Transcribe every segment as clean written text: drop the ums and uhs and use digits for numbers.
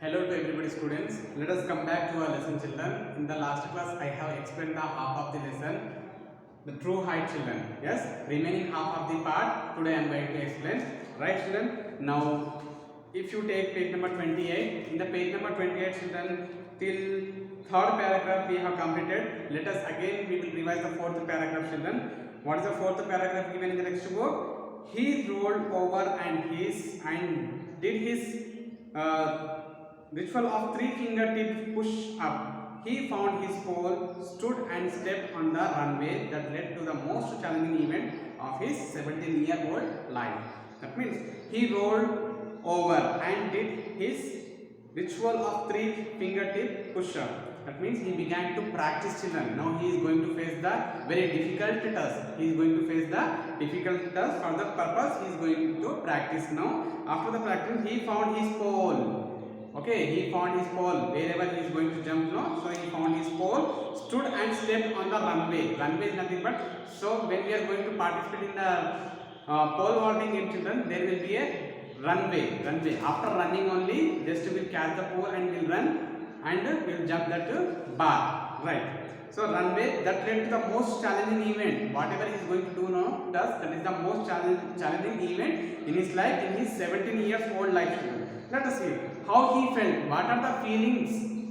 Hello to everybody students. Let us come back to our lesson children. In the last class I have explained the half of the lesson, the true height children. Yes, remaining half of the part today I am going to explain. Right children? Now if you take page number 28, in the page number 28 children till third paragraph we have completed. Let us again we will revise the fourth paragraph children. What is the fourth paragraph given in the textbook? He rolled over and did his ritual of three fingertip push up. He found his pole, stood and stepped on the runway that led to the most challenging event of his 17-year-old life. That means he rolled over and did his ritual of three fingertip push up. That means he began to practice children. Now he is going to face the very difficult task. He is going to face the difficult task. For that purpose, he is going to practice now. After the practice, he found his pole. Okay, he found his pole wherever he is going to jump now. So he found his pole, stood and stepped on the runway. Runway is nothing but, so when we are going to participate in the pole vaulting in children, there will be a runway. After running only, just will catch the pole and will run and will jump that bar. Right. So runway that led to the most challenging event. Whatever he is going to do now, that is the most challenging event in his life, in his 17 years old life. Let us see how he felt. What are the feelings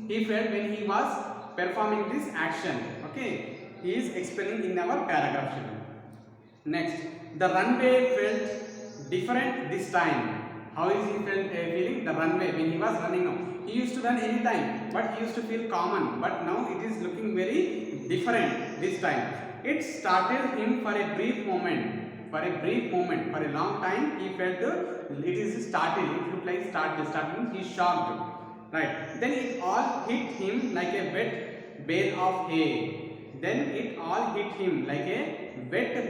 he felt when he was performing this action? Okay, he is explaining in our paragraph. Next, the runway felt different this time. How is he feeling? The runway when he was running now. He used to run any time, but he used to feel common. But now it is looking very different this time. It startled him for a brief moment. For a long time, he felt it is startled. It looked like startled. He shocked. Right. Then it all hit him like a wet bale of hay. Wet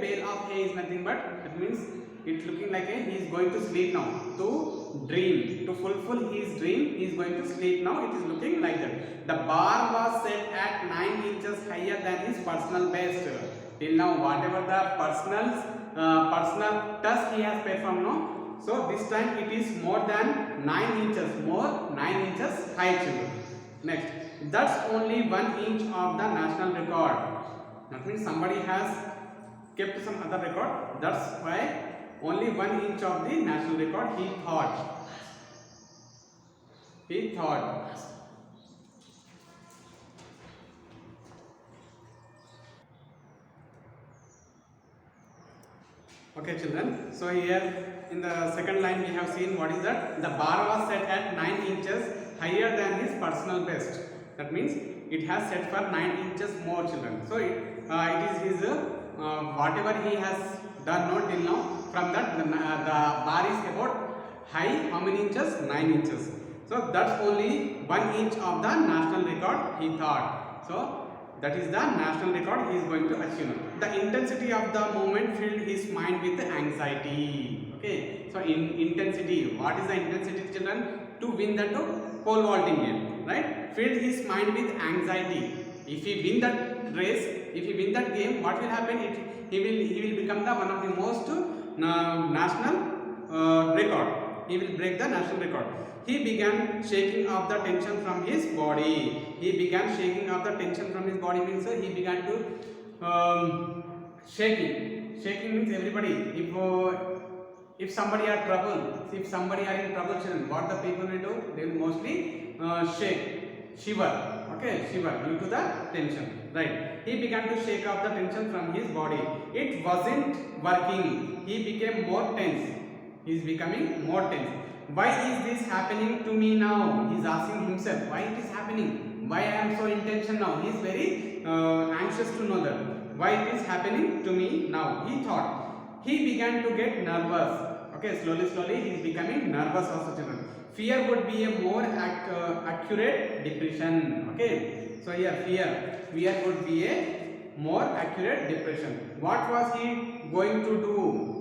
bale of hay is nothing but, it means it's looking like he is going to sleep now. To dream, to fulfill his dream, he is going to sleep now. It is looking like that. The bar was set at 9 inches higher than his personal best. Till now, whatever the personal task he has performed now. So this time it is more than 9 inches, 9 inches high. Next, that's only 1 inch of the national record. That means somebody has kept some other record. That's why only 1 inch of the national record he thought. Okay children, so here in the second line we have seen what is that? The bar was set at 9 inches higher than his personal best. That means it has set for 9 inches more children. So it is his whatever he has done not till now. From that the bar is about high how many inches? 9 inches. So that's only 1 inch of the national record he thought. So that is the national record he is going to achieve. The intensity of the movement filled his mind with anxiety. Okay, so in intensity, what is the intensity children? To win that pole vaulting game, right? Filled his mind with anxiety. If he win that race, if he win that game, what will happen? He will become the one of the most national record. He will break the national record. He began shaking off the tension from his body. Means he began to shaking means everybody. If somebody are in trouble, children, what the people will do? They will mostly shiver. Okay, shiver due to the tension. Right. He began to shake off the tension from his body. It wasn't working. He became more tense. He is becoming more tense. Why is this happening to me now? He is asking himself, why it is happening? Why I am so in tension now? He is very anxious to know that. Why it is happening to me now? He thought. He began to get nervous. Okay, slowly he is becoming nervous also children. Fear would be a more accurate depression. Okay, so here fear would be a more accurate depression. What was he going to do?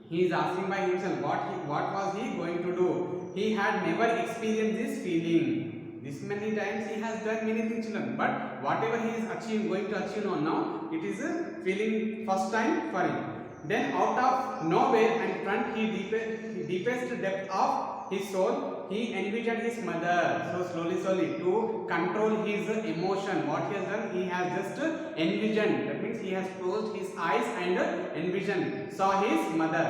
He is asking by himself what was he going to do. He had never experienced this feeling. This many times he has done many things children, but whatever he is going to achieve now, it is a feeling first time for him. Then out of nowhere and front deepest depth of his soul, he envisioned his mother. So slowly to control his emotion, what he has done, he has just envisioned. That means he has closed his eyes and envisioned, saw his mother.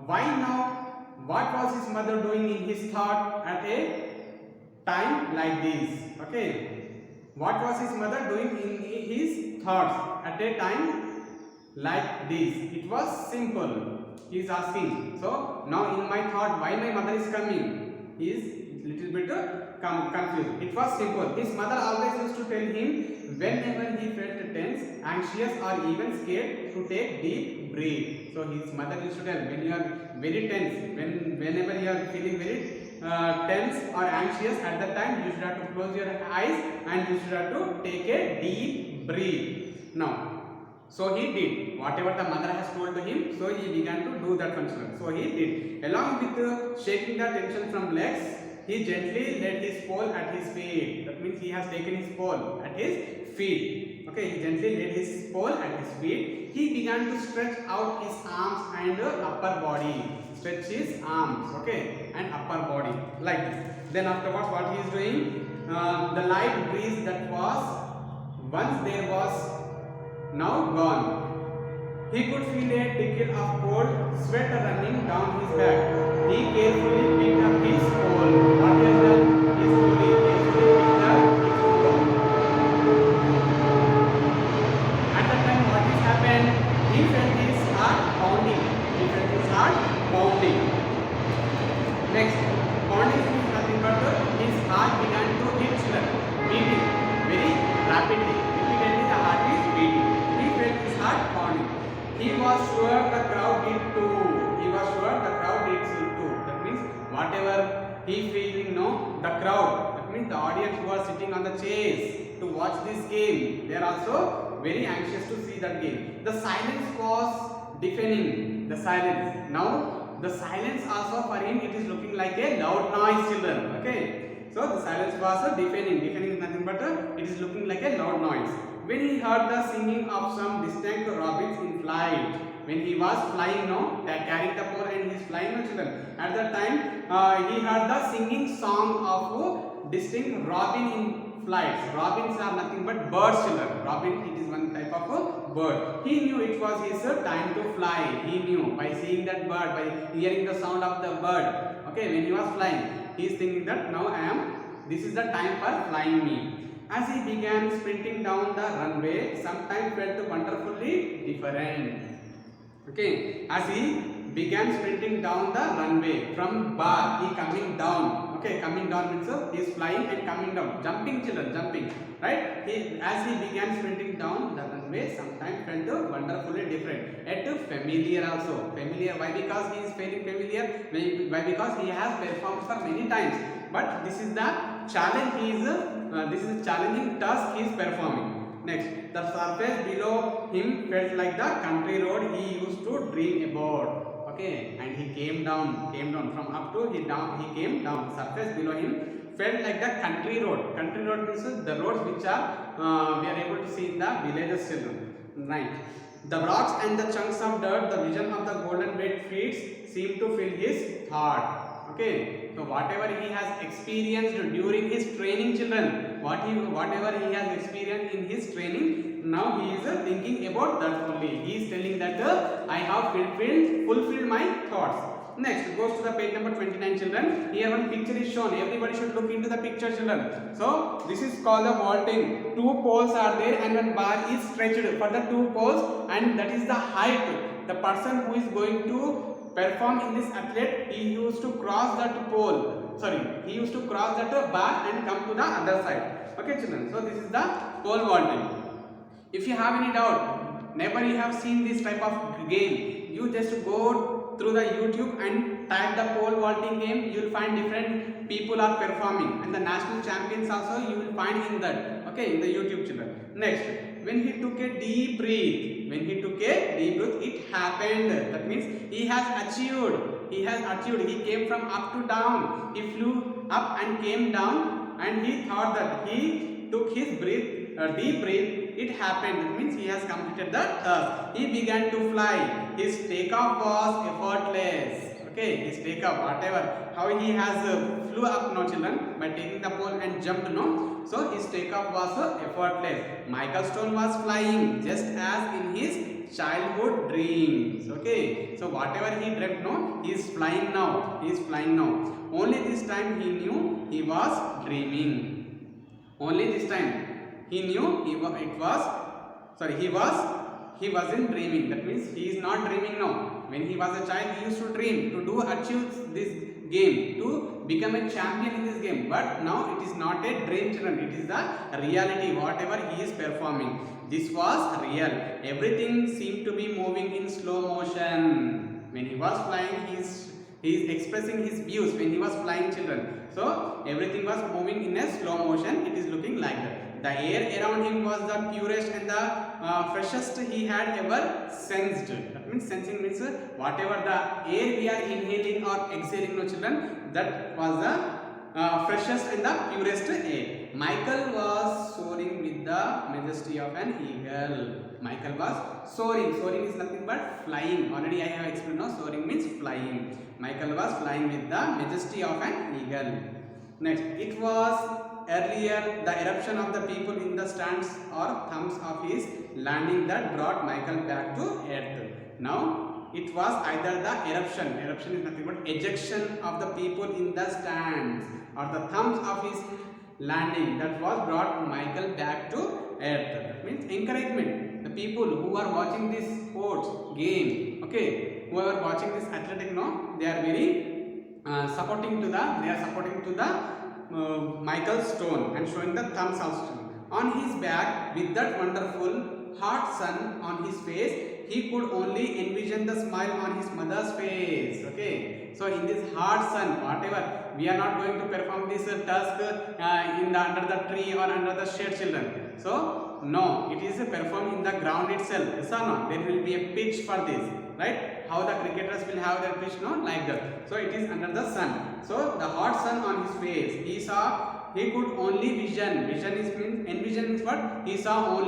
Why now? What was his mother doing in his thought at a time like this? Okay. What was his mother doing in his thoughts at a time like this? It was simple. He is asking. So now in my thought, why my mother is coming? He is little bit confused. It was simple. His mother always used to tell him whenever he felt tense, anxious, or even scared to take deep breath. So his mother used to tell, when you are very tense, whenever you are feeling very tense or anxious, at that time you should have to close your eyes and you should have to take a deep breath. Now, so he did whatever the mother has told to him. So he began to do that function. So he did. Along with shaking the tension from legs, he gently laid his pole at his feet. That means he has taken his pole at his feet. Okay, he gently laid his pole at his feet. He began to stretch out his arms and upper body. Stretch his arms, okay, and upper body like this. Then afterwards, what he is doing? The light breeze that was once there was now gone. He could feel a trickle of cold sweat running down his back. He carefully picked up his pole. What he has done? He carefully picked up his pole. At that time, what has happened? He felt his heart pounding. He felt his heart pounding. Next, pounding is nothing but his heart began to hit beating very rapidly. Immediately, the heart is beating. He felt his heart pounding. He was sure the crowd did too. He was sure the crowd did too. That means whatever he feeling, no, the crowd. That means the audience who are sitting on the chairs to watch this game, they are also very anxious to see that game. The silence was deafening. The silence. Now the silence also for him, it is looking like a loud noise, children. Okay. So the silence was deafening. Deafening is nothing but it is looking like a loud noise. When he heard the singing of some distant robins in flight, when he was flying, no, carrying the pole and he is flying, no, children. At that time, he heard the singing song of distinct robin in flights. Robins are nothing but birds, children. Robin, it is one type of a bird. He knew it was his time to fly. He knew by seeing that bird, by hearing the sound of the bird. Okay, when he was flying, he is thinking that now this is the time for flying me. As he began sprinting down the runway, sometimes felt wonderfully different. Okay, as he began sprinting down the runway from bar, he coming down. Okay, coming down means he is flying and coming down, jumping, children, jumping. Right? As he began sprinting down the runway, sometimes felt wonderfully different. Yet familiar also. Familiar. Why? Because he is feeling familiar. Why? Because he has performed for many times. But this is the challenge. This is a challenging task he is performing. Next, the surface below him felt like the country road he used to dream about. Okay, and he came down from up to he came down. The surface below him felt like the country road. Country road means the roads which are we are able to see in the villages, children. Right. The rocks and the chunks of dirt, the vision of the golden wet feet seemed to fill his thought. Okay, so whatever he has experienced during his training, children, whatever he has experienced in his training, now he is thinking about that only. He is telling that I have fulfilled my thoughts. Next, goes to the page number 29, children. Here one picture is shown. Everybody should look into the picture, children. So this is called the vaulting. Two poles are there and one bar is stretched for the two poles, and that is the height. The person who is going to perform in this athlete, he used to cross that pole. He used to cross that bar and come to the other side. Okay, children. So this is the pole vaulting. If you have any doubt, never you have seen this type of game, you just go through the YouTube and type the pole vaulting game. You will find different people are performing, and the national champions also you will find in that. Okay, in the YouTube, children. Next, when he took a deep breath. It happened. That means he has achieved. He came from up to down. He flew up and came down, and he thought that he took his deep breath. it happened. That means he has completed the task. He began to fly. His takeoff was effortless. Okay, his takeoff, whatever, how he has flew up, no children, by taking the pole and jumped, no. So his takeoff was effortless. Michael Stone was flying just as in his childhood dreams. Okay, so whatever he dreamt, no, he is flying now. He is flying now. Only this time he knew he was dreaming. Only this time he knew he wasn't dreaming. That means he is not dreaming now. When he was a child, he used to dream to achieve this game, to become a champion in this game. But now it is not a dream, children. It is the reality. Whatever he is performing, this was real. Everything seemed to be moving in slow motion. When he was flying, he is expressing his views when he was flying, children. So everything was moving in a slow motion. It is looking like that. The air around him was the purest and the freshest he had ever sensed. That means sensing means whatever the air we are inhaling or exhaling, no children, that was the freshest and the purest air. Michael was soaring with the majesty of an eagle. Michael was soaring. Soaring is nothing but flying. Already I have explained now. Soaring means flying. Michael was flying with the majesty of an eagle. Next, it was earlier the eruption of the people in the stands or thumbs of his landing that brought Michael back to earth. Now it was either the eruption is nothing but ejection of the people in the stands, or the thumbs of his landing that was brought Michael back to earth. That means encouragement. The people who are watching this sports game, okay, who are watching this athletic, no, they are very supporting to the Michael Stone and showing the thumbs also. On his back, with that wonderful hot sun on his face, he could only envision the smile on his mother's face. Okay, so in this hot sun, whatever, we are not going to perform this task under the tree or under the shade, children. So no, it is performed in the ground itself. Yes or no? There will be a pitch for this, right? How the cricketers will have their pitch, no, like that. So it is under the sun. So the hot sun on his face, he could only vision. Vision is means, envision means what? He saw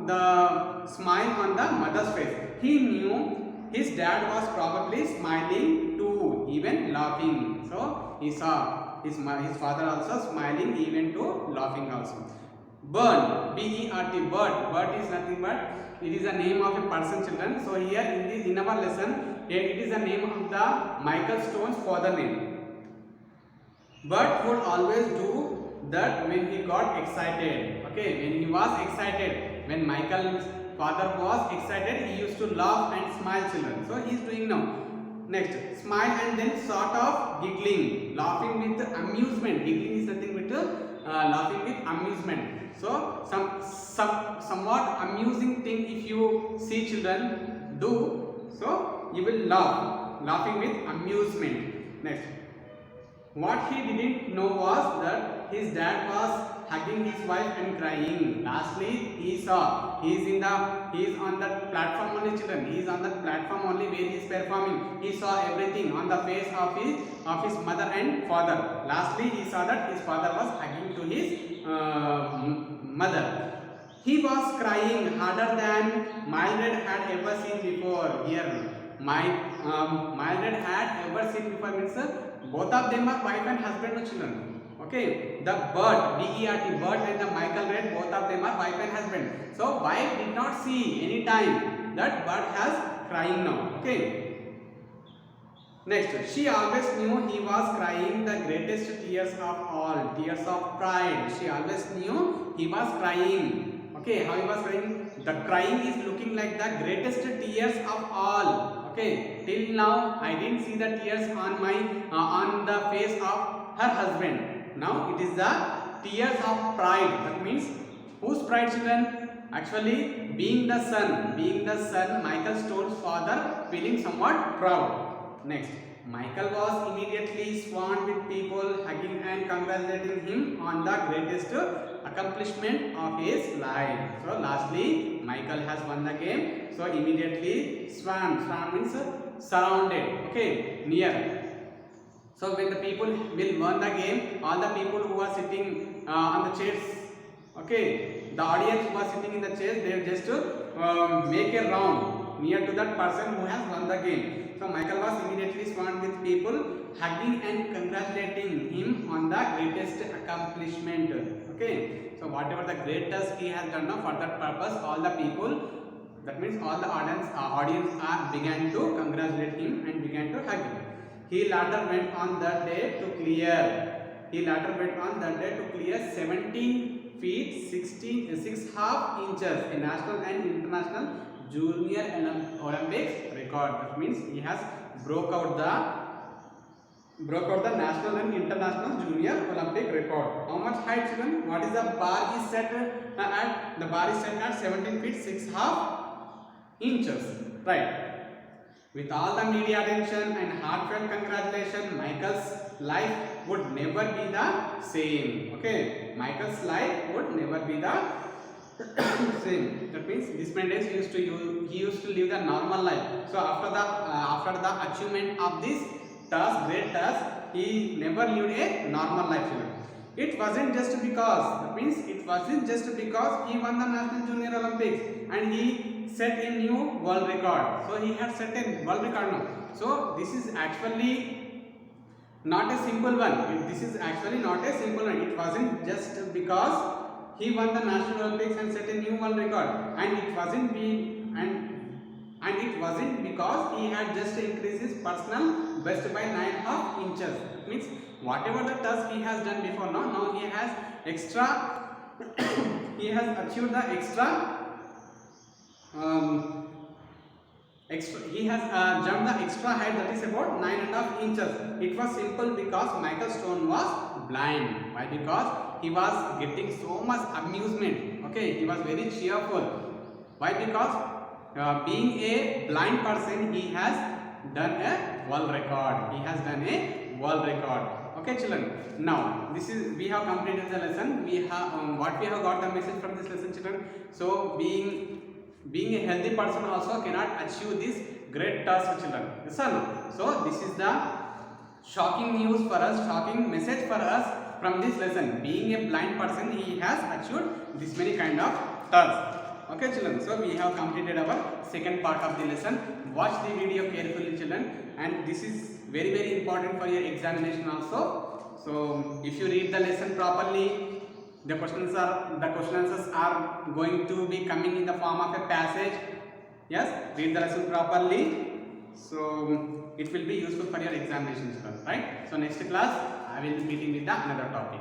the smile on the mother's face. He knew his dad was probably smiling too, even laughing. So he saw his father also smiling, even to laughing also. Bird, B-E-R-T, bird is nothing but it is a name of a person, children. So here in our lesson, it is the name of the Michael Stone's father name. Bert would always do that when he got excited. Okay, when he was excited, when Michael's father was excited, he used to laugh and smile, children. So he is doing now. Next, smile and then sort of giggling, laughing with amusement. Giggling is nothing but laughing with amusement. So somewhat amusing thing if you see children do, so you will laugh, laughing with amusement. Next, what he didn't know was that his dad was hugging his wife and crying. Lastly, he saw he is on that platform only, children. He is on that platform only where he is performing. He saw everything on the face of his mother and father. Lastly, he saw that his father was hugging to his mother. He was crying harder than Mildred had ever seen before. Here, Mildred had ever seen before means both of them are wife and husband or children. Okay, the Bert, B-E-R-T, Bert and the Michael Red, both of them are wife and husband. So wife did not see any time that Bert has crying now. Okay. Next, she always knew he was crying the greatest tears of all, tears of pride. She always knew he was crying. Okay, how he was crying? The crying is looking like the greatest tears of all. Okay, till now I didn't see the tears on the face of her husband. Now it is the tears of pride. That means whose pride, children? Actually, being the son, Michael Stone's father, feeling somewhat proud. Next, Michael was immediately swarmed with people hugging and congratulating him on the greatest accomplishment of his life. So lastly, Michael has won the game. So immediately swarmed means surrounded. Okay, near. So when the people will win the game, all the people who are sitting on the chairs Okay, the audience who was sitting in the chairs, they just make a round near to that person who has won the game. So Michael was immediately swarmed with people hugging and congratulating him on the greatest accomplishment. Okay, so whatever the great task he has done now, for that purpose, all the people, that means all the audience began to congratulate him and began to hug him. He later went on that day to clear. He later went on that day to clear 17 feet 6.5 inches, a national and international junior Olympics record. That means he has broke out the national and international junior Olympic record. How much height, children? What is the bar is set at? The bar is set at 17 feet 6.5 inches. Right. With all the media attention and heartfelt congratulations, Michael's life would never be the same. Okay, Michael's life would never be the same. That means these many days he used to live the normal life. So after the achievement of this great task, he never lived a normal life. It wasn't just because, that means it wasn't just because he won the National Junior Olympics and he set a new world record. So he had set a world record now. So this is actually not a simple one. This is actually not a simple one. It wasn't just because he won the National Olympics and set a new world record, and it wasn't because he had just increased his personal best by 9.5 inches. Means whatever the task he has done before, now he has extra. He has achieved the extra. He has jumped the extra height, that is about 9.5 inches. It was simple because Michael Stone was blind. Why? Because he was getting so much amusement. Okay, he was very cheerful. Why? Because being a blind person, he has done a world record. He has done a world record. Okay, children. Now we have completed the lesson. We have what we have got the message from this lesson, children. So being a healthy person also cannot achieve this great task, children. Yes or no? So this is the shocking news for us, shocking message for us from this lesson. Being a blind person, he has achieved this many kind of tasks. Okay, children. So we have completed our second part of the lesson. Watch the video carefully, children, and this is very important for your examination also. So if you read the lesson properly, the question answers are going to be coming in the form of a passage. Yes, read the lesson properly. So it will be useful for your examinations, right? So next class I will be meeting with another topic.